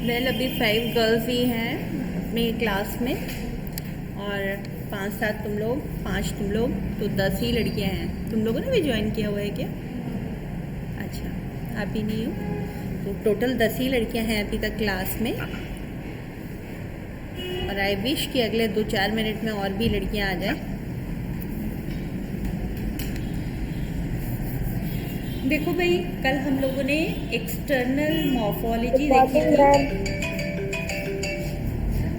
Well अभी 5 girls ही हैं अपनी क्लास में और 5-7 तुम लोग, 5 तुम लोग, तो 10 ही लड़कियां हैं। तुम लोगों ने भी ज्वाइन किया हुआ है क्या? अच्छा, आप ही नहीं हो तो टोटल 10 ही लड़कियां हैं अभी तक क्लास में। और आई विश कि अगले 2-4 मिनट में और भी लड़कियां आ जाएं। देखो भाई, कल हम लोगों ने एक्सटर्नल मॉर्फोलॉजी देखी थी।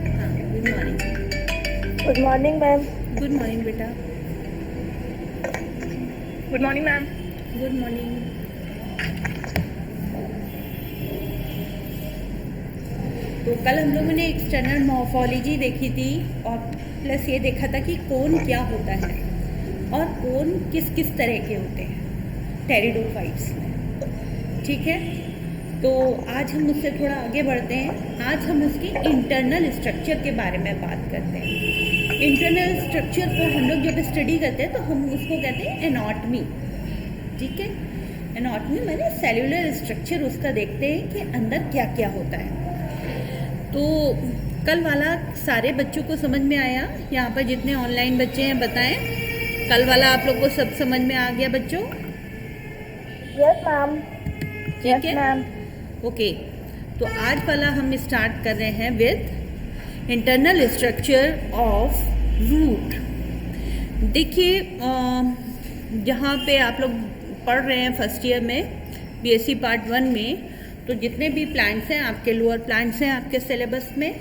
हाँ, good morning. Good morning ma'am. Good morning बेटा। Good morning ma'am. Good morning. तो कल हम लोगों ने एक्सटर्नल मॉर्फोलॉजी देखी थी और प्लस ये देखा था कि कोन क्या होता है और कोन किस किस तरह के होते हैं टेरिडोफाइट्स में। ठीक है, तो आज हम उससे थोड़ा आगे बढ़ते हैं। आज हम उसके इंटरनल स्ट्रक्चर के बारे में बात करते हैं। इंटरनल स्ट्रक्चर को हम लोग जब स्टडी करते हैं तो हम उसको कहते हैं एनाटॉमी। ठीक है, एनाटॉमी माने सेलुलर स्ट्रक्चर उसका देखते हैं कि अंदर क्या क्या होता है। तो कल वाला सारे बच्चों को समझ में आया? यहाँ पर जितने ऑनलाइन बच्चे हैं बताएं, कल वाला आप लोग को सब समझ में आ गया बच्चों? Yes ma'am. ठीक है मैम। ओके, तो आज वाला हम स्टार्ट कर रहे हैं with internal structure of root. देखिए, जहाँ पे आप लोग पढ़ रहे हैं फर्स्ट ईयर में बीएससी पार्ट 1 में, तो जितने भी प्लांट्स हैं आपके, लोअर प्लांट्स हैं आपके सिलेबस में,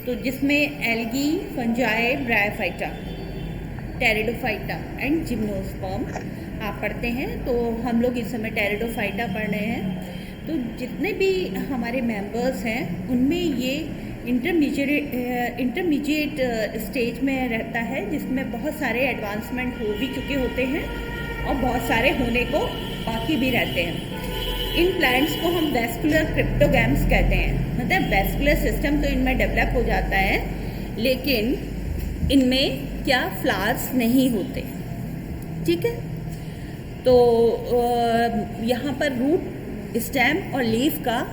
तो जिसमें algae, fungi, bryophyta, pteridophyta and gymnosperm आप पढ़ते हैं। तो हम लोग इस समय टेरिडोफाइटा पढ़ रहे हैं। तो जितने भी हमारे मेंबर्स हैं उनमें ये इंटरमीडिएट स्टेज में रहता है, जिसमें बहुत सारे एडवांसमेंट हो भी चुके होते हैं और बहुत सारे होने को बाकी भी रहते हैं। इन प्लांट्स को हम वेस्कुलर क्रिप्टोगैम्स कहते हैं, मतलब वेस्कुलर सिस्टम तो इनमें डेवलप हो जाता है, लेकिन इनमें क्या फ्लावर्स नहीं होते। ठीक है, तो यहाँ पर रूट, स्टेम और लीफ का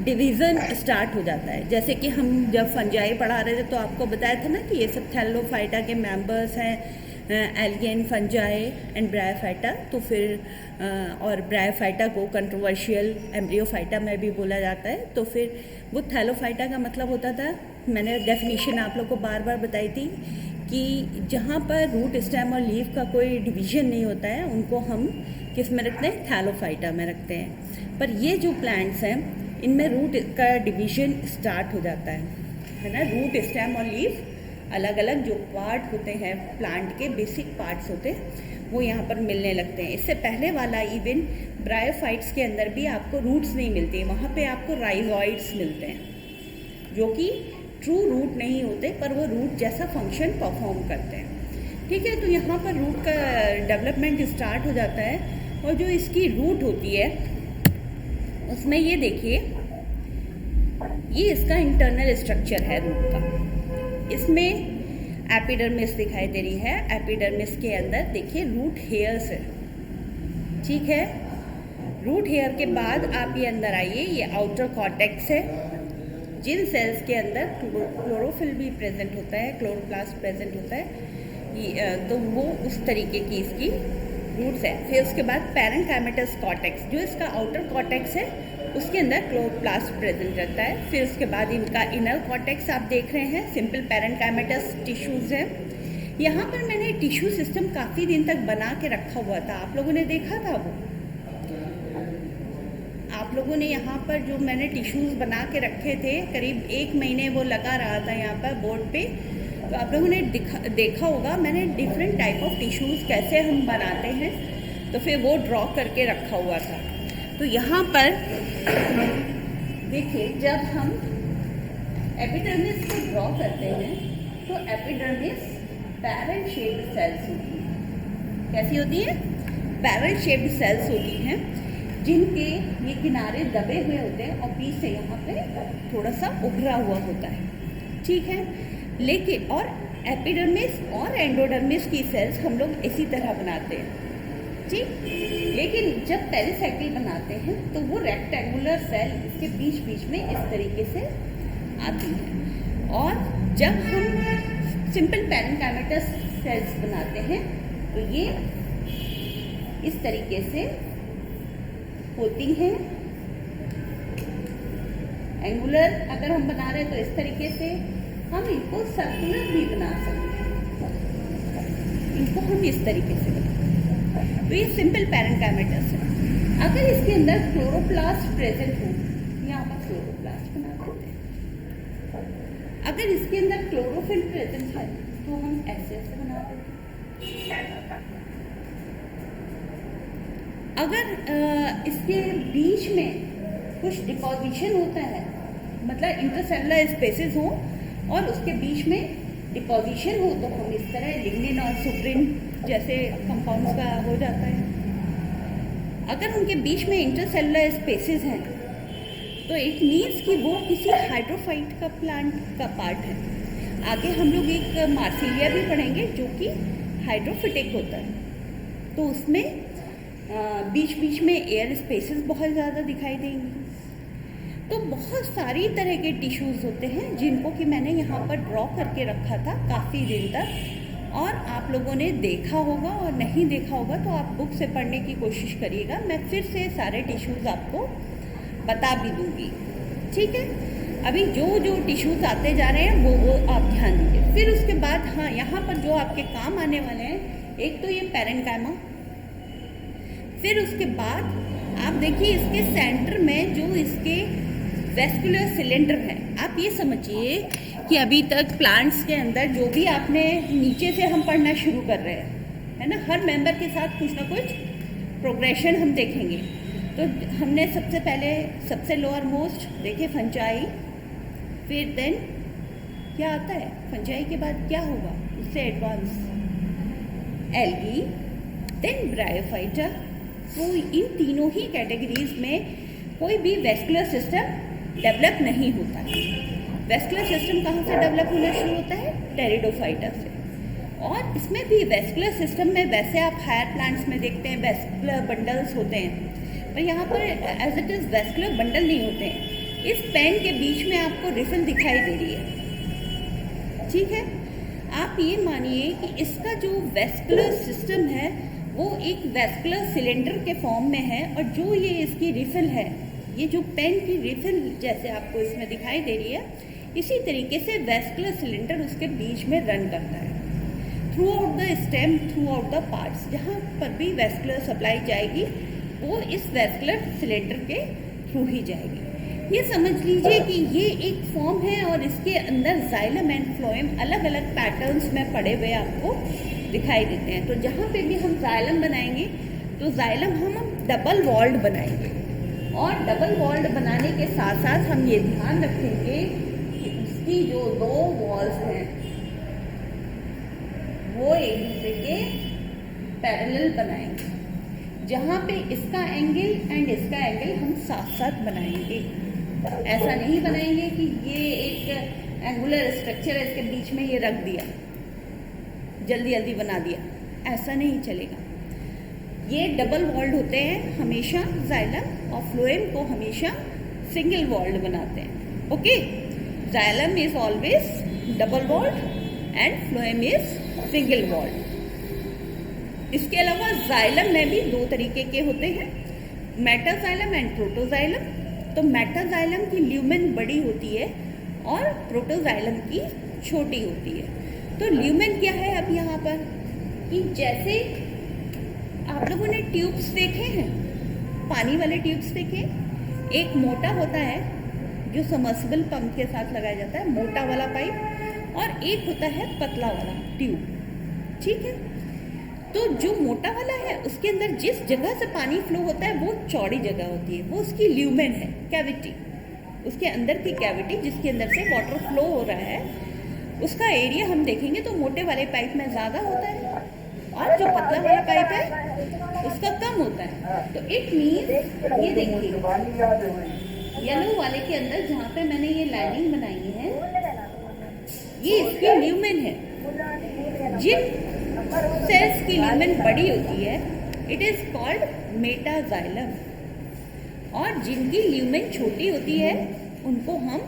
डिवीज़न स्टार्ट हो जाता है। जैसे कि हम जब फंजाई पढ़ा रहे थे तो आपको बताया था ना कि ये सब थैलोफाइटा के मेंबर्स हैं, एल्गेन, फंजाई एंड ब्रायोफाइटा। तो फिर और ब्रायोफाइटा को कंट्रोवर्शियल एम्ब्रियोफाइटा में भी बोला जाता है। तो फिर वो थैलोफाइटा का मतलब होता था, मैंने डेफिनेशन आप लोग को बार बार बताई थी कि जहाँ पर रूट, स्टेम और लीफ का कोई डिवीज़न नहीं होता है उनको हम किस में रखते हैं? थैलोफाइटा में रखते हैं। पर ये जो प्लांट्स हैं इनमें रूट का डिवीज़न स्टार्ट हो जाता है ना। रूट, स्टेम और लीफ अलग अलग जो पार्ट होते हैं प्लांट के, बेसिक पार्ट्स होते हैं, वो यहाँ पर मिलने लगते हैं। इससे पहले वाला इवन ब्रायोफाइट्स के अंदर भी आपको रूट्स नहीं मिलते, वहाँ पे आपको राइजॉइड्स मिलते हैं जो कि ट्रू रूट नहीं होते, पर वो रूट जैसा फंक्शन परफॉर्म करते हैं। ठीक है, तो यहाँ पर रूट का डेवलपमेंट स्टार्ट हो जाता है। और जो इसकी रूट होती है उसमें ये देखिए, ये इसका इंटरनल स्ट्रक्चर है रूट का। इसमें एपिडर्मिस दिखाई दे रही है। एपिडर्मिस के अंदर देखिए रूट हेयर्स है। ठीक है, रूट हेयर के बाद आप ये अंदर आइए, ये आउटर कॉर्टेक्स है, जिन सेल्स के अंदर क्लोरोफिल भी प्रेजेंट होता है, क्लोरोप्लास्ट प्रेजेंट होता है, तो वो उस तरीके की इसकी रूट्स है। फिर उसके बाद पैरेन्काइमेटस कॉर्टेक्स, जो इसका आउटर कॉर्टेक्स है, उसके अंदर क्लोरोप्लास्ट प्रेजेंट रहता है। फिर उसके बाद इनका इनर कॉर्टेक्स आप देख रहे हैं, सिंपल पैरेन्काइमेटस टिश्यूज़ है। यहाँ पर मैंने टिश्यू सिस्टम काफ़ी दिन तक बना के रखा हुआ था, आप लोगों ने देखा था वो? आप लोगों ने यहाँ पर जो मैंने टिश्यूज़ बना के रखे थे, करीब 1 महीने वो लगा रहा था यहाँ पर बोर्ड पे, तो आप लोगों ने देखा होगा मैंने डिफरेंट टाइप ऑफ टिश्यूज़ कैसे हम बनाते हैं, तो फिर वो ड्रॉ करके रखा हुआ था। तो यहाँ पर देखिए, जब हम एपिडर्मिस को ड्रॉ करते हैं तो एपिडर्मिस पैरल शेप्ड सेल्स होती हैं। कैसी होती है? पैरल शेप्ड सेल्स होती हैं, जिनके ये किनारे दबे हुए होते हैं और बीच से यहाँ पे थोड़ा सा उभरा हुआ होता है। ठीक है, लेकिन और एपिडर्मिस और एंडोडर्मिस की सेल्स हम लोग इसी तरह बनाते हैं। ठीक। लेकिन जब पेरिसाइकिल बनाते हैं तो वो रेक्टेंगुलर सेल इसके बीच बीच में इस तरीके से आती है, और जब हम सिंपल पैरेन्काइमेटस सेल्स बनाते हैं तो ये इस तरीके से होती हैं। एंगुलर अगर हम बना रहे हैं तो इस तरीके से, हम इनको सर्कुलर भी बना सकते हैं, इनको हम इस तरीके से बनाते हैं। तो ये सिंपल पैरेन्काइमेटस है। अगर इसके अंदर क्लोरोप्लास्ट प्रेजेंट हो, यहाँ पर क्लोरोप्लास्ट बना देते हैं। अगर इसके अंदर क्लोरोफिल प्रेजेंट है तो हम ऐसे ऐसे बना देते हैं। अगर इसके बीच में कुछ डिपोजिशन होता है, मतलब इंटरसेलुलर स्पेसेस हो और उसके बीच में डिपोजिशन हो, तो हम इस तरह लिग्निन और सुप्रिन जैसे कंपाउंड्स का हो जाता है। अगर उनके बीच में इंटरसेलुलर स्पेसेस हैं तो इट मीन्स कि वो किसी हाइड्रोफाइट का प्लांट का पार्ट है। आगे हम लोग एक मार्सिलिया भी पढ़ेंगे जो कि हाइड्रोफिटिक होता है, तो उसमें बीच बीच में एयर स्पेसेस बहुत ज़्यादा दिखाई देंगी। तो बहुत सारी तरह के टिश्यूज़ होते हैं जिनको कि मैंने यहाँ पर ड्रॉ करके रखा था काफ़ी दिन तक, और आप लोगों ने देखा होगा और नहीं देखा होगा तो आप बुक से पढ़ने की कोशिश करिएगा। मैं फिर से सारे टिश्यूज़ आपको बता भी दूँगी, ठीक है। अभी जो जो टिश्यूज़ आते जा रहे हैं वो आप ध्यान दीजिए। फिर उसके बाद हाँ, यहाँ पर जो आपके काम आने वाले हैं, एक तो ये पैरेन्काइमा, फिर उसके बाद आप देखिए इसके सेंटर में जो इसके वेस्कुलर सिलेंडर है। आप ये समझिए कि अभी तक प्लांट्स के अंदर जो भी आपने नीचे से हम पढ़ना शुरू कर रहे हैं, है ना, हर मेंबर के साथ कुछ ना कुछ प्रोग्रेशन हम देखेंगे। तो हमने सबसे पहले सबसे लोअर मोस्ट देखे फंजाई, फिर देन क्या आता है, फंजाई के बाद क्या होगा, उससे एडवांस एल्गी, देन ब्रायोफाइटा। तो इन तीनों ही कैटेगरीज में कोई भी वेस्कुलर सिस्टम डेवलप नहीं होता है। वेस्कुलर सिस्टम कहाँ से डेवलप होना शुरू होता है, टेरिडोफाइटा से। और इसमें भी वेस्कुलर सिस्टम में वैसे आप हायर प्लांट्स में देखते हैं वेस्कुलर बंडल्स होते हैं, पर यहाँ पर as it is vascular bundle नहीं होते हैं। इस पेन के बीच में आपको रिफिल दिखाई दे रही है, ठीक है। आप ये मानिए कि इसका जो वेस्कुलर सिस्टम है वो एक वेस्कुलर सिलेंडर के फॉर्म में है, और जो ये इसकी रिफिल है, ये जो पेन की रिफिल जैसे आपको इसमें दिखाई दे रही है, इसी तरीके से वेस्कुलर सिलेंडर उसके बीच में रन करता है through out the stem, through out the parts. जहाँ पर भी वेस्कुलर सप्लाई जाएगी वो इस वेस्कुलर सिलेंडर के थ्रू ही जाएगी। ये समझ लीजिए कि ये एक फॉर्म है और इसके अंदर जाइलम एंड फ्लोएम अलग अलग पैटर्न्स में पड़े हुए आपको दिखाई देते हैं। तो जहाँ पे भी हम जाइलम बनाएंगे तो जाइलम हम डबल वॉल्ड बनाएंगे, और डबल वॉल्ड बनाने के साथ साथ हम ये ध्यान रखेंगे कि उसकी जो दो वॉल्स हैं वो एक दूसरे के पैरेलल बनाएंगे। जहाँ पे इसका एंगल एंड इसका एंगल हम साथ साथ बनाएंगे। ऐसा नहीं बनाएंगे कि ये एक एंगुलर स्ट्रक्चर है, इसके बीच में ये रख दिया, जल्दी जल्दी बना दिया, ऐसा नहीं चलेगा। ये डबल वॉल्ड होते हैं हमेशा, जाइलम और फ्लोएम को हमेशा सिंगल वॉल्ड बनाते हैं। Okay, xylem is always double walled and phloem is single walled. इसके अलावा जाइलम में भी दो तरीके के होते हैं, मेटाजाइलम एंड प्रोटोजाइलम। तो मेटाजाइलम की ल्यूमेन बड़ी होती है और प्रोटोजाइलम की छोटी होती है। तो ल्यूमेन क्या है अब यहाँ पर, कि जैसे आप लोगों ने ट्यूब्स देखे हैं, पानी वाले ट्यूब्स देखे, एक मोटा होता है जो सबमर्सिबल पंप के साथ लगाया जाता है, मोटा वाला पाइप, और एक होता है पतला वाला ट्यूब, ठीक है। तो जो मोटा वाला है उसके अंदर जिस जगह से पानी फ्लो होता है वो चौड़ी जगह होती है, वो उसकी ल्यूमेन है, कैविटी, उसके अंदर की कैविटी जिसके अंदर से वाटर फ्लो हो रहा है, उसका एरिया हम देखेंगे तो मोटे वाले पाइप में ज़्यादा होता है और जो पतला वाला पाइप है उसका कम होता है। तो इट मीन्स ये देखिए येलो वाले के अंदर जहाँ पे मैंने ये लाइनिंग बनाई है ये इसकी ल्यूमेन है। जिन सेल्स की ल्यूमेन बड़ी होती है इट इज कॉल्ड मेटाजाइलम। और जिनकी ल्यूमेन छोटी होती है उनको हम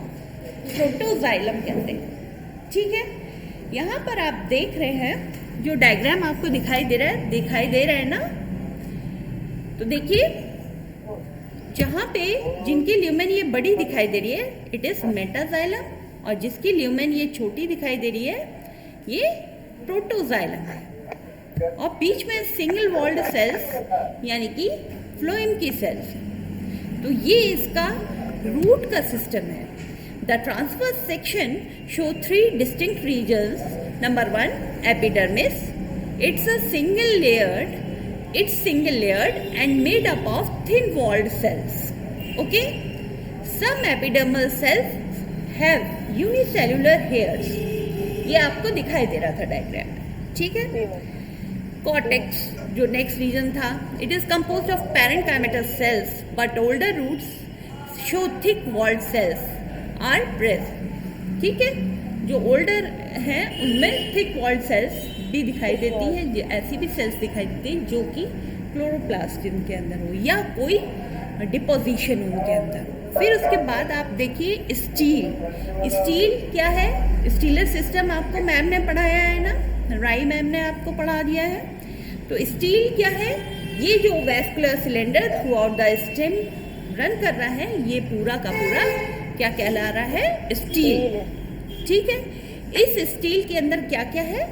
प्रोटोजाइलम कहते हैं। ठीक है, यहाँ पर आप देख रहे हैं जो डायग्राम आपको दिखाई दे रहा है ना, तो देखिए जहाँ पे जिनकी ल्यूमेन ये बड़ी दिखाई दे रही है इट इज मेटाजाइलम, और जिसकी ल्यूमेन ये छोटी दिखाई दे रही है ये प्रोटोजाइलम है। और बीच में सिंगल वॉल्ड सेल्स यानी कि फ्लोएम की सेल्स। तो ये इसका रूट का सिस्टम है। The transverse section show 3 distinct regions. Number 1 epidermis, it's single layered and made up of thin walled cells. Okay, some epidermal cells have unicellular hairs. ये आपको दिखाई दे रहा था डायग्राम में। ठीक है, कॉर्टेक्स जो नेक्स्ट रीजन था, it is composed of parenchymatous cells but older roots show thick walled cells are present. ठीक है, जो ओल्डर हैं उनमें थिक वॉल्ड सेल्स भी दिखाई देती हैं, ऐसी भी सेल्स दिखाई देती हैं जो कि क्लोरोप्लास्ट उनके अंदर हो या कोई डिपोजिशन उनके अंदर। फिर उसके बाद आप देखिए स्टील क्या है, स्टीलर सिस्टम आपको मैम ने पढ़ाया है ना, राई मैम ने आपको पढ़ा दिया है। तो स्टील क्या है, ये जो vascular cylinder through out the stem run कर रहा है, ये पूरा का पूरा क्या कहला रहा है, स्टील। ठीक है, इस स्टील के अंदर क्या क्या है,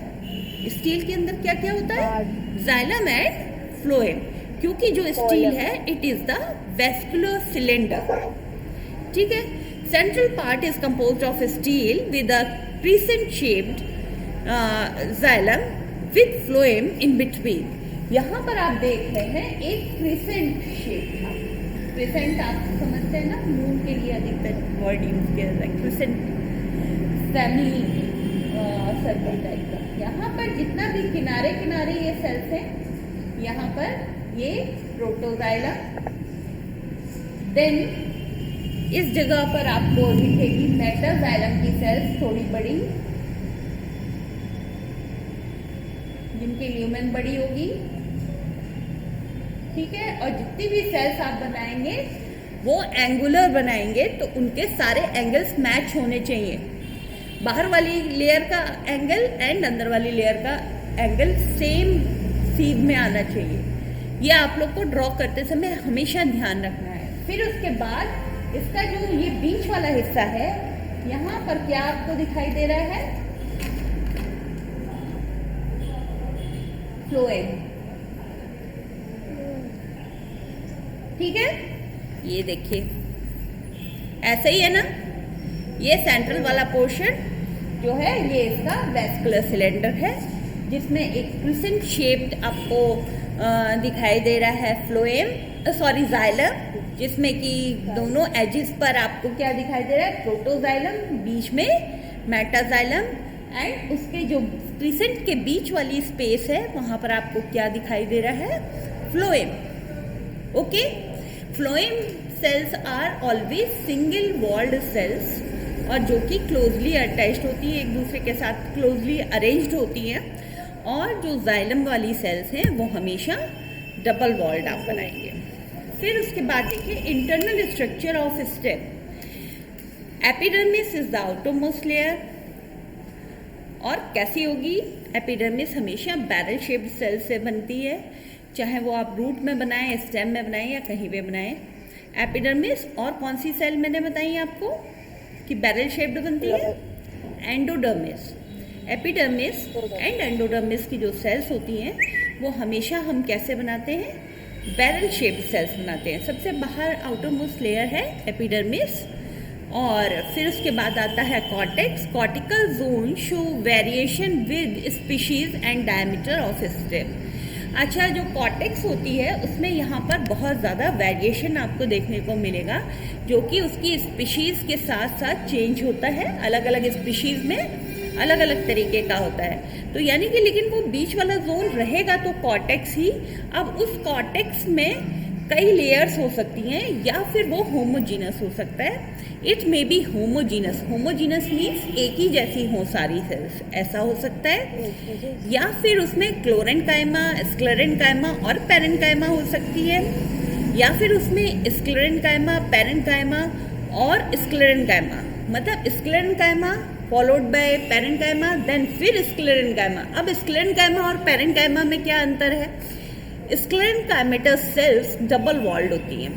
स्टील के अंदर क्या क्या होता है, जाइलम एंड फ्लोएम। क्योंकि जो स्टील है it is the vascular cylinder. ठीक है, central part is composed of steel with a crescent shaped xylem with phloem in between. यहाँ पर आप देख रहे हैं एक क्रिसेंट शेप था। क्रिसेंट आप समझते हैं ना, मून के लिए अधिकतर वर्ड यूज किया जाता है, क्रिसेंट फैमिली सर्कल टाइप का। यहाँ पर जितना भी किनारे किनारे ये सेल्स हैं, यहाँ पर ये प्रोटोजाइलम, देन इस जगह पर आपको दिखेगी मेटाजाइलम की सेल्स थोड़ी बड़ी, जिनकी ल्यूमेन बड़ी होगी। ठीक है, और जितनी भी सेल्स आप बनाएंगे वो एंगुलर बनाएंगे तो उनके सारे एंगल्स मैच होने चाहिए। बाहर वाली लेयर का एंगल एंड अंदर वाली लेयर का एंगल सेम सीध में आना चाहिए। ये आप लोग को ड्रॉ करते समय हमेशा ध्यान रखना है। फिर उसके बाद इसका जो ये बीच वाला हिस्सा है, यहाँ पर क्या आपको दिखाई दे रहा है, फ्लोएम। ठीक है, ये देखिए ऐसे ही है ना, ये सेंट्रल वाला पोर्शन जो है ये इसका वैस्कुलर सिलेंडर है, जिसमें एक क्रिसेंट शेप्ड आपको दिखाई दे रहा है फ्लोएम, जाइलम, जिसमें कि दोनों एजेस पर आपको क्या दिखाई दे रहा है, प्रोटोजाइलम, बीच में मेटाजाइलम, एंड उसके जो क्रिसेंट के बीच वाली स्पेस है वहाँ पर आपको क्या दिखाई दे रहा है, phloem. Okay, phloem cells are always single walled cells, और जो कि क्लोजली अटैच्ड होती है, एक दूसरे के साथ क्लोजली अरेंज्ड होती हैं। और जो जाइलम वाली सेल्स हैं वो हमेशा डबल वॉल्ड आप बनाएंगे। फिर उसके बाद देखिए internal structure of stem. Epidermis is the outermost layer, और कैसी होगी, एपिडर्मिस हमेशा बैरल शेप्ड सेल से बनती है, चाहे वो आप रूट में बनाएं, स्टेम में बनाएं या कहीं पे बनाएं। एपिडर्मिस और कौन सी सेल मैंने बताई आपको कि बैरल शेप्ड बनती है, एंडोडर्मिस। एपिडर्मिस एंड एंडोडर्मिस की जो सेल्स होती हैं वो हमेशा हम कैसे बनाते हैं, बैरल शेप्ड सेल्स बनाते हैं। सबसे बाहर आउटर मोस्ट लेयर है एपिडर्मिस, और फिर उसके बाद आता है cortex. Cortical zone show variation with species and diameter of stem. अच्छा, जो कॉर्टेक्स होती है उसमें यहाँ पर बहुत ज़्यादा वेरिएशन आपको देखने को मिलेगा, जो कि उसकी स्पीशीज़ के साथ साथ चेंज होता है, अलग अलग स्पीशीज़ में अलग अलग तरीके का होता है। तो यानी कि लेकिन वो बीच वाला जोन रहेगा तो कॉर्टेक्स ही। अब उस कॉर्टेक्स में कई लेयर्स हो सकती हैं या फिर वो होमोजीनस हो सकता है। It may be homogeneous. Homogeneous means एक ही जैसी हो सारी सेल्स, ऐसा हो सकता है। या फिर उसमें क्लोरेनकाइमा, स्क्लेरेनकाइमा और पेरेनकाइमा हो सकती है। या फिर उसमें स्क्लेरेनकाइमा, पेरेनकाइमा और स्क्लेरेनकाइमा, मतलब sclerenchyma followed by parenchyma, then फिर स्क्लेरेनकाइमा। अब स्क्लेरेनकाइमा और पेरेनकाइमा में क्या अंतर है? स्क्लेरेनकाइमेटस सेल्स डबल वॉल्ड होती हैं।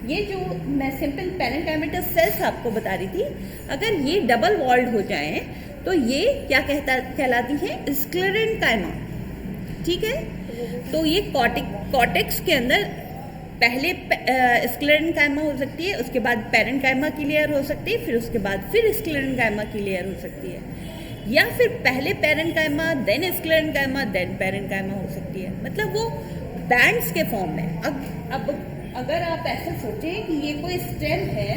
ये जो मैं सिंपल पेरेनकाइमेटस सेल्स आपको बता रही थी, अगर ये डबल वॉल्ड हो जाएं तो ये क्या कहलाती है? स्क्लेरेनकाइमा। ठीक है, तो ये कॉर्टेक्स के अंदर पहले स्क्लेरेनकाइमा हो सकती है, उसके बाद पेरेनकाइमा की लेयर हो सकती है, फिर उसके बाद फिर स्क्लेरेनकाइमा की लेयर हो सकती है, या फिर पहले parenchyma then sclerenchyma then parenchyma हो सकती है। मतलब वो बैंड्स के फॉर्म में। अब अगर आप ऐसे सोचें कि ये कोई स्टेम है,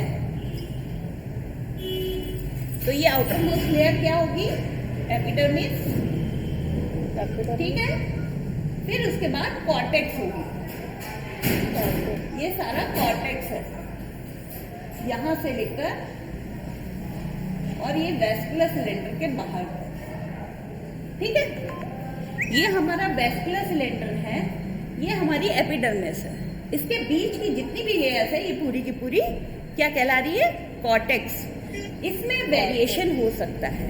तो ये आउटर मोस्ट लेयर क्या होगी? एपिडर्मिस। ठीक है, फिर उसके बाद कॉर्टेक्स होगी। ये सारा कॉर्टेक्स है, यहां से लेकर, और ये वेस्कुलर सिलेंडर के बाहर। ठीक है, ये हमारा वेस्कुलर सिलेंडर है, ये हमारी एपिडर्मिस है। इसके बीच की जितनी भी लेयर्स है, ये पूरी की पूरी क्या कहला रही है? कॉर्टेक्स। इसमें वेरिएशन हो सकता है,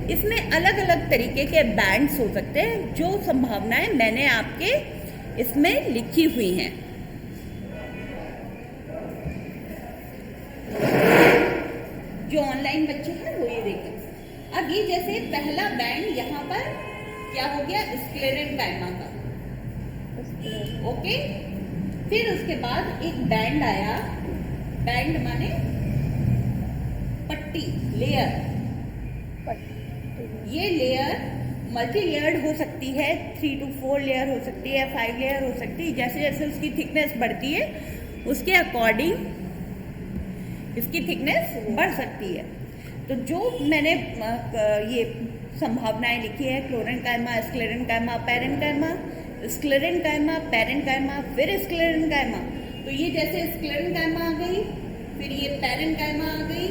इसमें अलग अलग तरीके के बैंड्स हो सकते हैं। जो संभावनाएं मैंने आपके इसमें लिखी हुई हैं। जो ऑनलाइन बच्चे हैं वो ये देखें। अब ये जैसे पहला बैंड यहाँ पर क्या हो गया? स्क्लेरेनकाइमा का। ओके, फिर उसके बाद एक बैंड आया। बैंड माने पट्टी, लेयर। ये लेयर मल्टी लेयर्ड हो सकती है, 3 to 4 लेयर हो सकती है, 5 लेयर हो सकती है। जैसे जैसे उसकी थिकनेस बढ़ती है उसके अकॉर्डिंग इसकी थिकनेस बढ़ सकती है। तो जो मैंने ये संभावनाएं लिखी है, chlorenchyma, sclerenchyma, parenchyma, sclerenchyma, parenchyma, फिर स्क्लेरेनकाइमा। तो ये जैसे स्क्लेरेनकाइमा आ गई, फिर ये पेरेनकाइमा आ गई,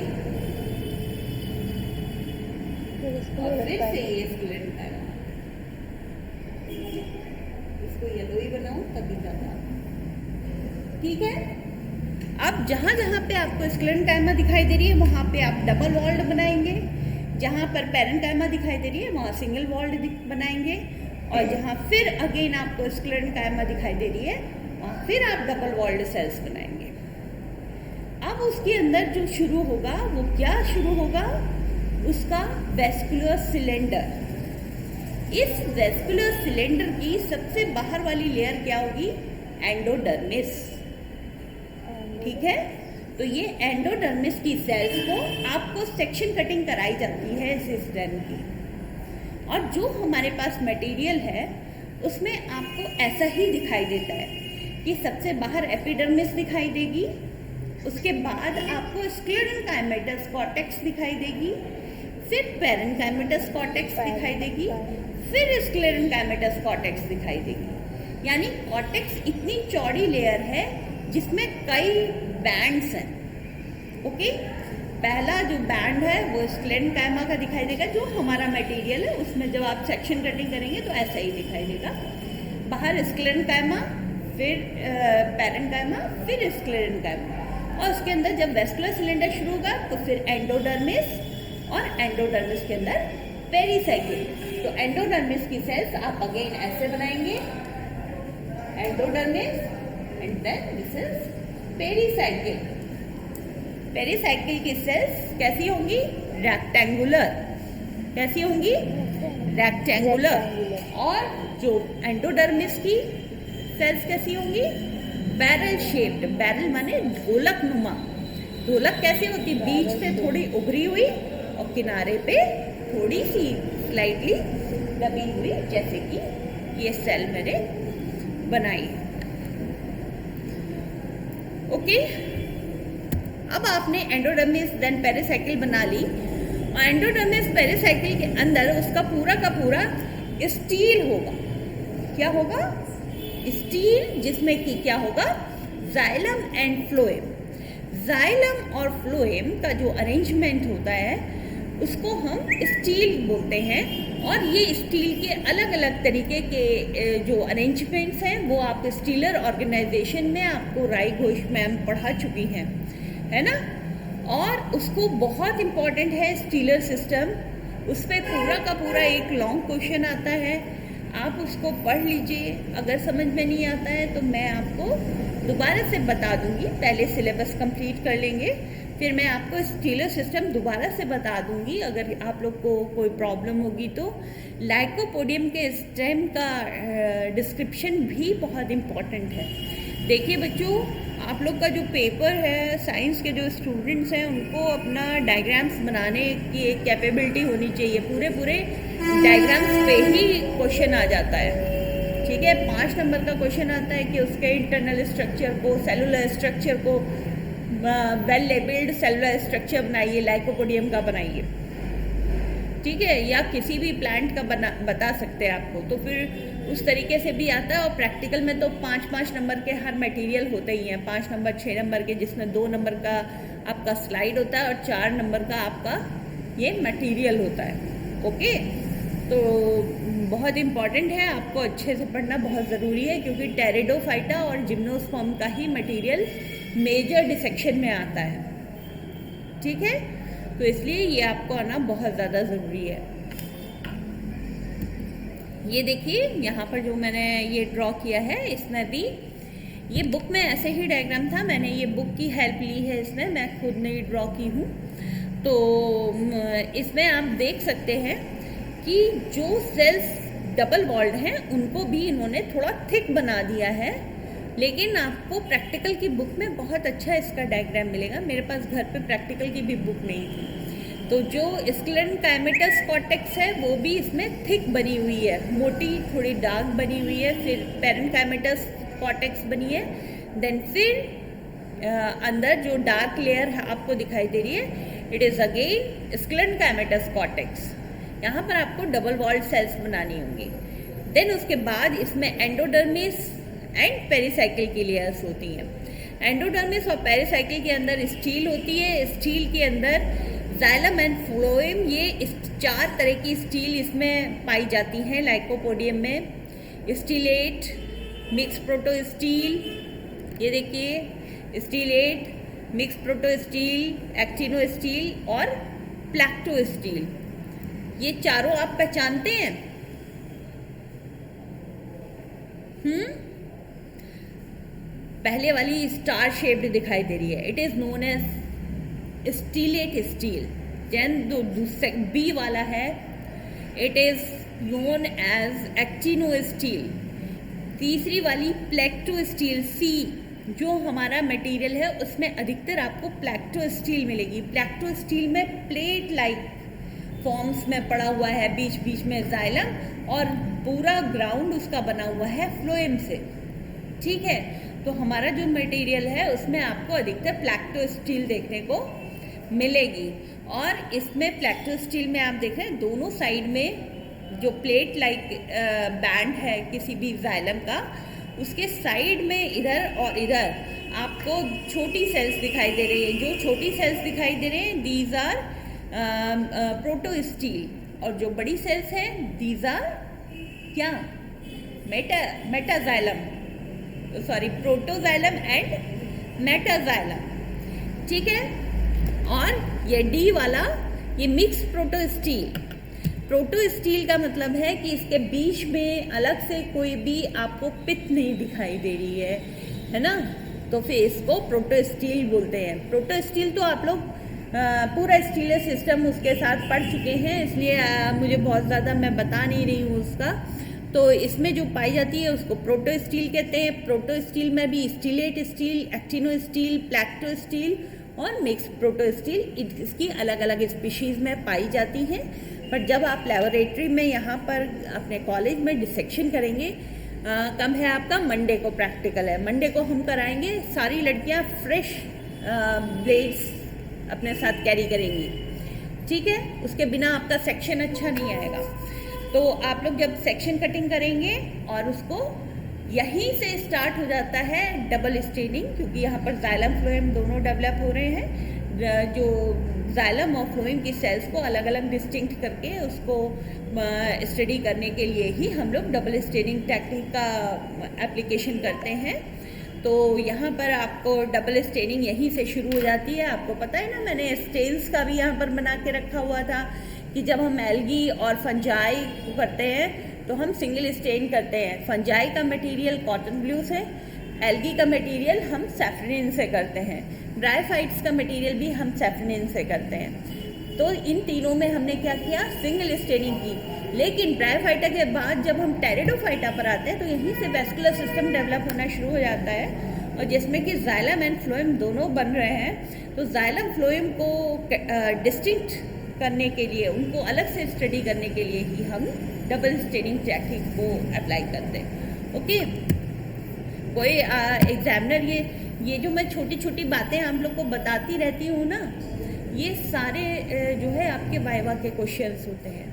और फिर से ये स्क्लेरेनकाइमा। इसको येलो ही बनाऊं तभी ज्यादा। ठीक है, अब जहाँ जहाँ पे आपको स्क्लेरेनकाइमा दिखाई दे रही है वहाँ पे आप डबल वॉल्ड बनाएंगे, जहाँ पर पेरेनकाइमा दिखाई दे रही है वहाँ सिंगल वॉल्ड बनाएंगे, और जहाँ फिर अगेन आपको स्क्लेरेनकाइमा दिखाई दे रही है वहाँ फिर आप डबल वॉल्ड सेल्स बनाएंगे। अब उसके अंदर जो शुरू होगा वो क्या शुरू होगा? उसका वेस्कुलर सिलेंडर। इस वेस्कुलर सिलेंडर की सबसे बाहर वाली लेयर क्या होगी? एंडोडर्मिस। ठीक है, तो ये एंडोडर्मिस की सेल्स को आपको सेक्शन कटिंग कराई जाती है इस स्टेम की, और जो हमारे पास मटेरियल है उसमें आपको ऐसा ही दिखाई देता है कि सबसे बाहर एपिडर्मिस दिखाई देगी, उसके बाद आपको स्क्लेरेनकाइमेटस कॉर्टेक्स दिखाई देगी, फिर पेरेनकाइमेटस कॉर्टेक्स दिखाई देगी, फिर स्क्लेरेनकाइमेटस कॉर्टेक्स दिखाई देगी। यानी कॉर्टेक्स इतनी चौड़ी लेयर है जिसमें कई बैंड्स हैं। ओके, पहला जो बैंड है वो स्क्लेरेनकाइमा का दिखाई देगा, जो हमारा मटेरियल है उसमें जब आप सेक्शन कटिंग करेंगे तो ऐसा ही दिखाई देगा। बाहर स्क्लेरेनकाइमा, फिर पेरेनकाइमा, फिर स्क्लेरेनकाइमा, और उसके अंदर जब वेस्कुलर सिलेंडर शुरू होगा तो फिर एंडोडर्मिस, और एंडोडर्मिस के अंदर पेरीसाइकिल। तो एंडोडर्मिस की सेल्स आप अगेन ऐसे बनाएंगे, endodermis, and then this is pericycle. Pericycle की सेल्स कैसी होंगी? रेक्टेंगुलर। कैसी होंगी? रेक्टेंगुलर। और जो एंडोडर्मिस की सेल्स कैसी होंगी? Barrel shaped. बैरल माने ढोलक नुमा। ढोलक कैसी होती? बीच से थोड़ी उभरी हुई और किनारे पे थोड़ी सी स्लाइटली दबी हुई, जैसे कि ये सेल मैंने बनाई। ओके, अब आपने एंडोडर्मिस देन पेरीसाइकिल बना ली, और एंडोडर्मिस पेरीसाइकिल के अंदर उसका पूरा का पूरा स्टील होगा। क्या होगा? स्टील जिसमें कि क्या होगा, जाइलम एंड फ्लोएम। जाइलम और फ्लोएम का जो अरेंजमेंट होता है उसको हम स्टील बोलते हैं। और ये स्टील के अलग अलग तरीके के जो अरेंजमेंट्स हैं वो आप स्टीलर ऑर्गेनाइजेशन में आपको राय घोष मैम पढ़ा चुकी हैं, है ना। और उसको बहुत इम्पॉर्टेंट है स्टीलर सिस्टम, उस पर पूरा का पूरा एक लॉन्ग क्वेश्चन आता है, आप उसको पढ़ लीजिए। अगर समझ में नहीं आता है तो मैं आपको दोबारा से बता दूंगी, पहले सिलेबस कंप्लीट कर लेंगे, फिर मैं आपको स्टीलर सिस्टम दोबारा से बता दूंगी। अगर आप लोग को कोई प्रॉब्लम होगी तो लाइकोपोडियम के स्टेम का डिस्क्रिप्शन भी बहुत इम्पॉर्टेंट है। देखिए बच्चों, आप लोग का जो पेपर है, साइंस के जो स्टूडेंट्स हैं उनको अपना डायग्राम्स बनाने की एक कैपेबिलिटी होनी चाहिए। पूरे डायग्राम्स पे ही क्वेश्चन आ जाता है, ठीक है। 5 नंबर का क्वेश्चन आता है कि उसके इंटरनल स्ट्रक्चर को, सेलुलर स्ट्रक्चर को, वेल लेबल्ड सेलुलर स्ट्रक्चर बनाइए, लाइकोपोडियम का बनाइए, ठीक है, या किसी भी प्लांट का बता सकते हैं आपको। तो फिर उस तरीके से भी आता है। और प्रैक्टिकल में तो 5-5 नंबर के हर मटेरियल होते ही हैं, 5 नंबर 6 नंबर के, जिसमें 2 नंबर का आपका स्लाइड होता है और 4 नंबर का आपका ये मटेरियल होता है। ओके, तो बहुत इम्पॉर्टेंट है, आपको अच्छे से पढ़ना बहुत ज़रूरी है, क्योंकि टेरिडोफाइटा और जिम्नोस्पर्म का ही मटेरियल मेजर डिसेक्शन में आता है, ठीक है। तो इसलिए ये आपको आना बहुत ज़्यादा ज़रूरी है। ये देखिए यहाँ पर जो मैंने ये ड्रॉ किया है, इसमें भी ये बुक में ऐसे ही डायग्राम था, मैंने ये बुक की हेल्प ली है, इसमें मैं खुद नहीं ड्रॉ की हूँ। तो इसमें आप देख सकते हैं कि जो सेल्स डबल वॉल्ड हैं उनको भी इन्होंने थोड़ा थिक बना दिया है, लेकिन आपको प्रैक्टिकल की बुक में बहुत अच्छा इसका डायग्राम मिलेगा। मेरे पास घर पे प्रैक्टिकल की भी बुक नहीं थी, तो जो स्क्लेरेनकाइमेटस कॉर्टेक्स है वो भी इसमें थिक बनी हुई है, मोटी थोड़ी डार्क बनी हुई है। फिर पेरेन्काइमेटस कॉर्टेक्स बनी है, देन फिर अंदर जो डार्क लेयर आपको दिखाई दे रही है, इट इज़ अगेन स्क्लेरेनकाइमेटस कॉर्टेक्स। यहाँ पर आपको डबल वॉल्ड सेल्स बनानी होंगी। देन उसके बाद इसमें एंडोडर्मिस एंड पेरिसाइकिल की लेयर्स होती हैं। एंडोडर्मिस और पेरिसाइकिल के अंदर स्टील होती है, स्टील के अंदर जाइलम एंड फ्लोएम, ये 4 तरह की स्टील इसमें पाई जाती हैं लाइकोपोडियम में। स्टीलेट, मिक्स प्रोटो स्टील, ये देखिए stellate, mix protostele, actinostele और प्लैक्टो स्टील, ये चारों आप पहचानते हैं। पहले वाली स्टार शेप्ड दिखाई दे रही है, it is known as stellate stele. Then B वाला है, it is known as actinostele. तीसरी वाली प्लैक्टो स्टील, सी जो हमारा मटेरियल है उसमें अधिकतर आपको प्लैक्टो स्टील मिलेगी। प्लैक्टो स्टील में प्लेट लाइक फॉर्म्स में पड़ा हुआ है, बीच बीच में जाइलम, और पूरा ग्राउंड उसका बना हुआ है फ्लोएम से, ठीक है। तो हमारा जो मटेरियल है उसमें आपको अधिकतर प्लैक्टो स्टील देखने को मिलेगी। और इसमें प्लैक्टो स्टील में आप देख रहे हैं दोनों साइड में जो प्लेट लाइक बैंड है किसी भी जाइलम का, उसके साइड में इधर और इधर आपको छोटी सेल्स दिखाई दे रही है। जो छोटी सेल्स दिखाई दे रहे हैं दीज आर प्रोटो स्टील, और जो बड़ी सेल्स हैं दीज आर क्या, metaxylem, sorry protoxylem and metaxylem, ठीक है। और ये डी वाला ये mix proto steel. Proto steel का मतलब है कि इसके बीच में अलग से कोई भी आपको पित नहीं दिखाई दे रही है ना, तो फिर इसको प्रोटो स्टील बोलते हैं। प्रोटो स्टील तो आप लोग पूरा स्टीलर सिस्टम उसके साथ पढ़ चुके हैं, इसलिए मुझे बहुत ज़्यादा मैं बता नहीं रही हूँ उसका। तो इसमें जो पाई जाती है उसको प्रोटो स्टील कहते हैं। प्रोटो स्टील में भी stellate steel, actino steel, प्लैक्टो steel और मिक्स प्रोटो स्टील, इसकी अलग अलग स्पीशीज़ में पाई जाती हैं। पर जब आप लेबोरेटरी में यहाँ पर अपने कॉलेज में डिसेक्शन करेंगे, कम है आपका मंडे को प्रैक्टिकल है, मंडे को हम कराएंगे, सारी लड़कियाँ फ्रेश ब्लेड्स अपने साथ कैरी करेंगी, ठीक है। उसके बिना आपका सेक्शन अच्छा नहीं आएगा। तो आप लोग जब सेक्शन कटिंग करेंगे और उसको यहीं से स्टार्ट हो जाता है डबल स्टेनिंग, क्योंकि यहाँ पर जाइलम फ्लोएम दोनों डेवलप हो रहे हैं। जो जाइलम और फ्लोएम की सेल्स को अलग अलग डिस्टिंक्ट करके उसको स्टडी करने के लिए ही हम लोग डबल स्टेनिंग टेक्निक का एप्लीकेशन करते हैं। तो यहाँ पर आपको डबल स्टेनिंग यहीं से शुरू हो जाती है। आपको पता है ना, मैंने स्टेन्स का भी यहाँ पर बना के रखा हुआ था कि जब हम एल्गी और फंजाई को करते हैं तो हम सिंगल स्टेन करते हैं। फंजाई का मटेरियल कॉटन ब्लू से, एल्गी का मटेरियल हम सैफरनिन से करते हैं, ब्रायोफाइट्स का मटेरियल भी हम सैफरनिन से करते हैं। तो इन तीनों में हमने क्या किया, सिंगल स्टेनिंग की। लेकिन ब्रायोफाइटा के बाद जब हम टेरिडोफाइटा पर आते हैं तो यहीं से वेस्कुलर सिस्टम डेवलप होना शुरू हो जाता है, और जिसमें कि जाइलम एंड फ्लोएम दोनों बन रहे हैं। तो जाइलम फ्लोएम को डिस्टिंक्ट करने के लिए, उनको अलग से स्टडी करने के लिए ही हम डबल स्टेनिंग टेक्निक को अप्लाई करते हैं। ओके, कोई एग्जामिनर ये जो मैं छोटी छोटी बातें आप लोग को बताती रहती हूँ ना, ये सारे जो है आपके वाइवा के क्वेश्चंस होते हैं।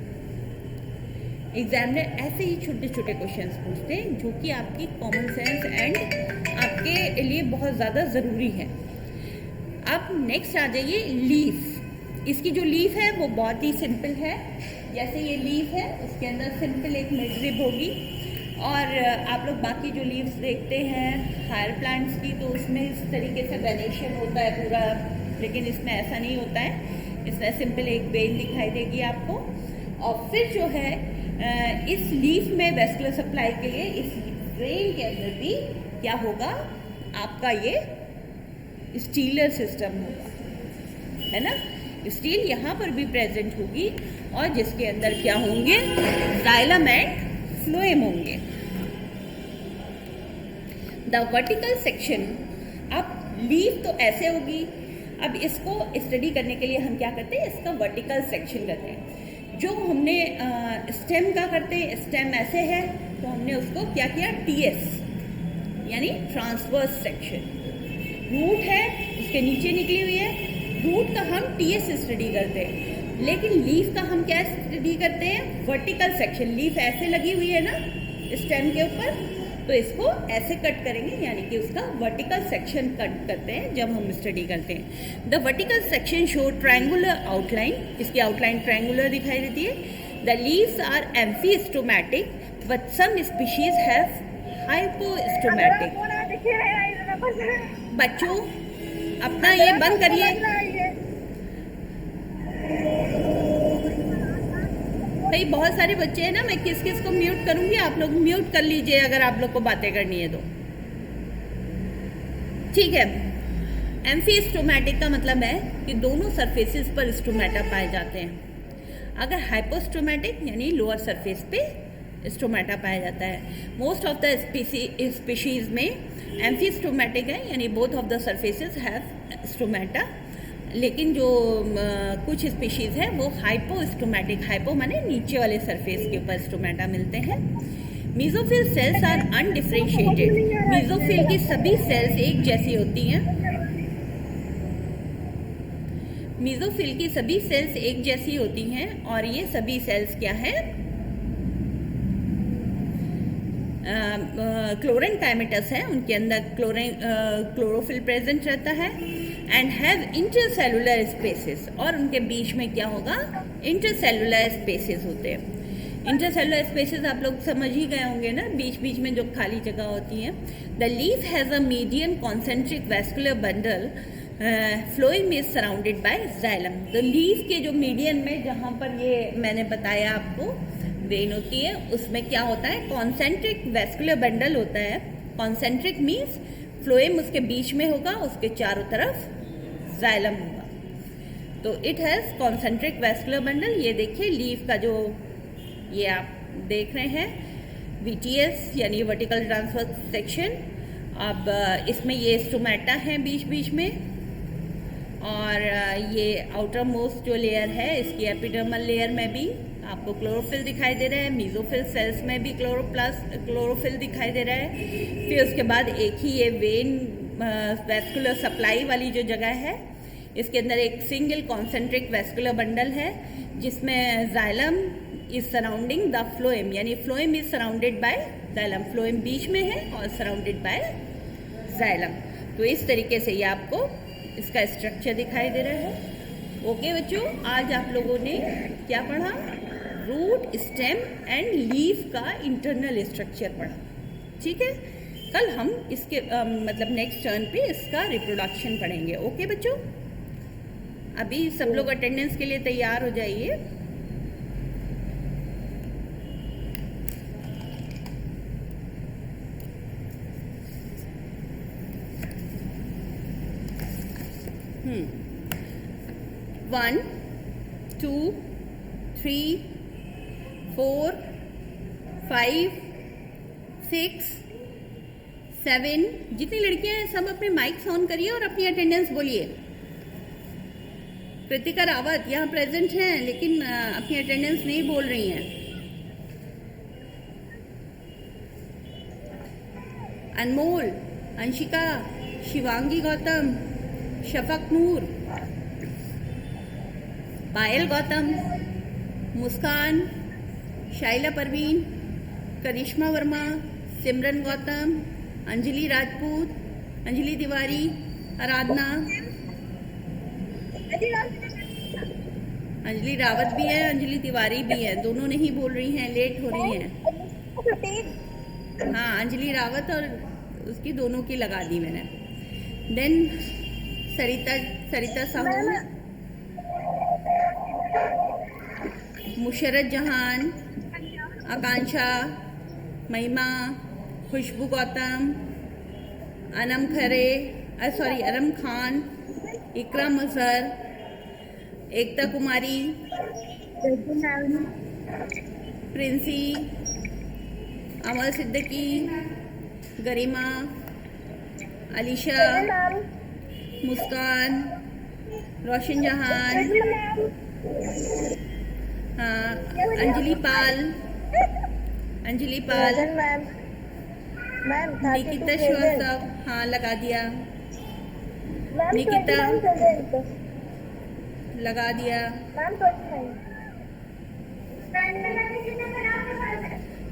एग्जामिनर ऐसे ही छोटे छोटे क्वेश्चंस पूछते हैं जो कि आपकी कॉमन सेंस एंड आपके लिए बहुत ज़्यादा ज़रूरी है। अब नेक्स्ट आ जाइए लीफ। इसकी जो लीफ है वो बहुत ही सिंपल है। जैसे ये लीफ है, उसके अंदर सिंपल एक मिडरिब होगी, और आप लोग बाकी जो लीव्स देखते हैं हायर प्लांट्स की, तो उसमें इस तरीके से वेनेशन होता है पूरा, लेकिन इसमें ऐसा नहीं होता है। इसमें सिंपल एक वेन दिखाई देगी आपको। और फिर जो है इस लीफ में वेस्कुलर सप्लाई के लिए इस वेन के अंदर भी क्या होगा, आपका ये स्टीलर सिस्टम होगा, है ना। स्टील यहाँ पर भी प्रेजेंट होगी, और जिसके अंदर क्या होंगे, जाइलम एंड फ्लोएम होंगे। द वर्टिकल सेक्शन, अब लीफ तो ऐसे होगी। अब इसको स्टडी करने के लिए हम क्या करते हैं, इसका वर्टिकल सेक्शन करते हैं। जो हमने स्टेम का करते हैं, स्टेम ऐसे है तो हमने उसको क्या किया, टीएस यानी ट्रांसवर्स सेक्शन। रूट है उसके नीचे निकली हुई है, रूट का हम टीएस स्टडी करते हैं। लेकिन लीफ का हम क्या स्टडी करते हैं, वर्टिकल सेक्शन। लीफ ऐसे लगी हुई है ना स्टेम के ऊपर, तो इसको ऐसे कट करेंगे, यानी कि उसका वर्टिकल सेक्शन कट करते हैं जब हम स्टडी करते हैं। The vertical section show triangular outline, इसकी आउटलाइन ट्रायंगुलर दिखाई देती है। The leaves are amphistomatic but some species have hypostomatic. बच्चों अपना ये बंद करिए। भाई बहुत सारे बच्चे हैं ना, मैं किस किस को म्यूट करूंगी, आप लोग म्यूट कर लीजिए अगर आप लोग को बातें करनी है तो। ठीक है, एम्फीस्टोमैटिक का मतलब है कि दोनों सरफेसेस पर स्टोमेटा पाए जाते हैं। अगर हाइपोस्टोमैटिक यानी लोअर सरफेस पे स्टोमेटा पाया जाता है। मोस्ट ऑफ द स्पीशीज में एम्फीस्टोमैटिक है, यानी both of the surfaces have stomata. लेकिन जो कुछ स्पीशीज़ है वो हाइपोस्टोमैटिक, हाइपो माने नीचे वाले सरफेस के ऊपर स्टोमेटा मिलते हैं। Mesophyll cells are undifferentiated. Mesophyll की सभी सेल्स एक जैसी होती हैं। मीजोफिल की सभी सेल्स एक जैसी होती हैं, और ये सभी सेल्स क्या है, क्लोरेनकाइमेटस है, उनके अंदर क्लोरोफिल प्रेजेंट रहता है। एंड हैव इंटरसेलुलर स्पेसेस, और उनके बीच में क्या होगा, इंटरसेलुलर स्पेसेस होते हैं। इंटरसेलुलर स्पेसेस आप लोग समझ ही गए होंगे ना, बीच बीच में जो खाली जगह होती है। The leaf has a medium concentric vascular bundle, phloem is surrounded by xylem. तो लीफ के जो मीडियन में जहाँ पर ये मैंने बताया आपको वेन होती है, उसमें क्या होता है, कॉन्सेंट्रिक वेस्कुलर बंडल होता है। कॉन्सेंट्रिक मीन्स फ्लोएम उसके बीच में होगा, उसके चारों तरफ जाइलम होगा। तो it has concentric vascular bundle. ये देखिए लीफ का जो ये आप देख रहे हैं, VTS यानी वर्टिकल ट्रांसवर्स सेक्शन। अब इसमें ये स्टोमेटा है बीच बीच में, और ये आउटर मोस्ट जो लेयर है इसकी एपिडर्मल लेयर में भी आपको क्लोरोफिल दिखाई दे रहा है। मीजोफिल सेल्स में भी क्लोरोफिल दिखाई दे रहा है। फिर उसके बाद एक ही ये वेन वेस्कुलर सप्लाई वाली जो जगह है, इसके अंदर एक सिंगल कॉन्सेंट्रिक वेस्कुलर बंडल है जिसमें xylem is surrounding the phloem, यानी phloem is surrounded by xylem. Phloem बीच में है और सराउंडेड बाय जाइलम। तो इस तरीके से ये आपको इसका स्ट्रक्चर दिखाई दे रहा है। ओके बच्चों, आज आप लोगों ने क्या पढ़ा? रूट, स्टेम एंड लीफ का इंटरनल स्ट्रक्चर पढ़ा। ठीक है, कल हम इसके मतलब नेक्स्ट टर्न पे इसका रिप्रोडक्शन पढ़ेंगे। ओके बच्चों, अभी सब लोग अटेंडेंस के लिए तैयार हो जाइए। One, two, 3, 4, 5, 6, 7। जितनी लड़कियां हैं सब अपने माइक्स ऑन करिए और अपनी अटेंडेंस बोलिए। कृतिका रावत यहाँ प्रेजेंट हैं लेकिन अपनी अटेंडेंस नहीं बोल रही हैं। अनमोल, अंशिका, शिवांगी गौतम, शफक नूर, पायल गौतम, मुस्कान, शाइला परवीन, करिश्मा वर्मा, सिमरन गौतम, अंजलि राजपूत, अंजलि तिवारी, आराधना, अंजलि रावत भी है, अंजलि तिवारी भी है, दोनों नहीं बोल रही हैं, लेट हो रही हैं। हाँ, अंजलि रावत और उसकी दोनों की लगा दी मैंने। देन सरिता साहू, मुशरत जहान, आकांक्षा, महिमा, खुशबू गौतम, अनम खान, इकराम अजहर, एकता कुमारी, प्रिंसी, अमल सिद्दीकी, गरिमा, अलीशा, मुस्कान, रोशन जहान, हाँ, अंजलि पाल, निकिता श्रीवास्तव, हाँ लगा दिया, निकिता लगा दिया,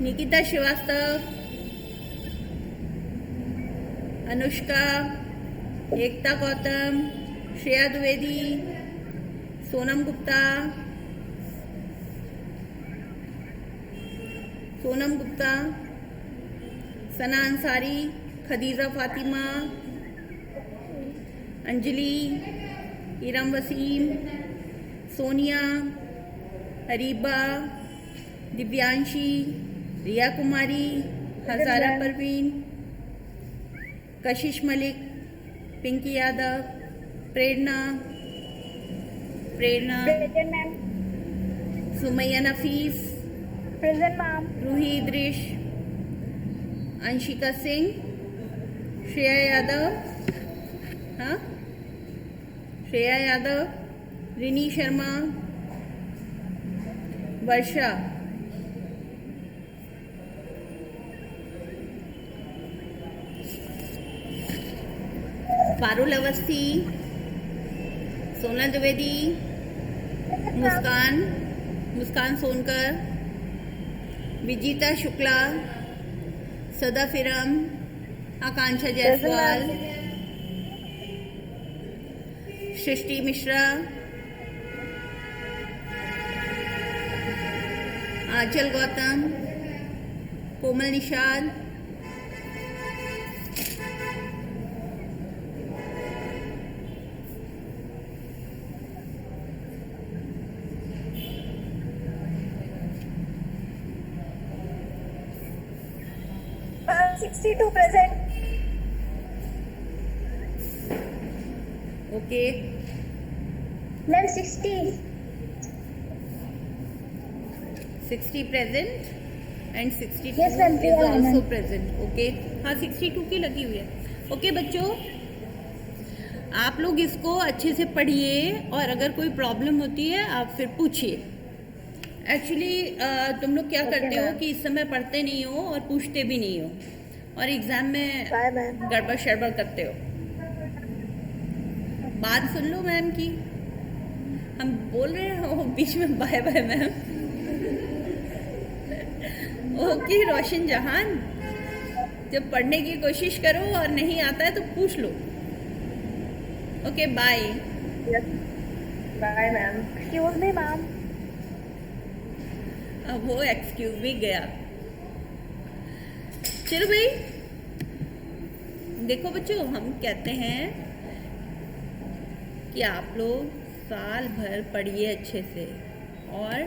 निकिता श्रीवास्तव, अनुष्का, एकता गौतम, श्रेया द्विवेदी, सोनम गुप्ता, सना अंसारी, खदीजा फातिमा, अंजलि, इरम वसीम, सोनिया, हरीबा, दिव्यांशी, रिया कुमारी, हजारा परवीन, कशिश मलिक, पिंकी यादव, प्रेरणा, सुमैया नफीस, रूही इद्रिश, अंशिका सिंह, श्रेया यादव, रिनी शर्मा, वर्षा, पारुल अवस्थी, सोना द्विवेदी, मुस्कान सोनकर, विजीता शुक्ला, सदा फिरम, आकांक्षा जायसवाल, सृष्टि मिश्रा, आंचल गौतम, कोमल Nishad, present. Okay. Ma'am, 60. 60 present and 62 Yes, ma'am, is yeah, also ma'am. present. Okay. हाँ 62 की लगी हुई है। ओके बच्चों, आप लोग इसको अच्छे से पढ़िए और अगर कोई प्रॉब्लम होती है आप फिर पूछिए। एक्चुअली तुम लोग क्या करते हो कि इस समय पढ़ते नहीं हो और पूछते भी नहीं हो और एग्जाम में गड़बड़ शड़बड़ करते हो। बात सुन लो मैम की, हम बोल रहे हो बीच में बाय बाय मैम। ओके रोशन जहान, जब पढ़ने की कोशिश करो और नहीं आता है तो पूछ लो। Okay bye. Bye ma'am. Excuse me ma'am. अब वो एक्सक्यूज मी गया। चलो भाई, देखो बच्चों, हम कहते हैं कि आप लोग साल भर पढ़िए अच्छे से और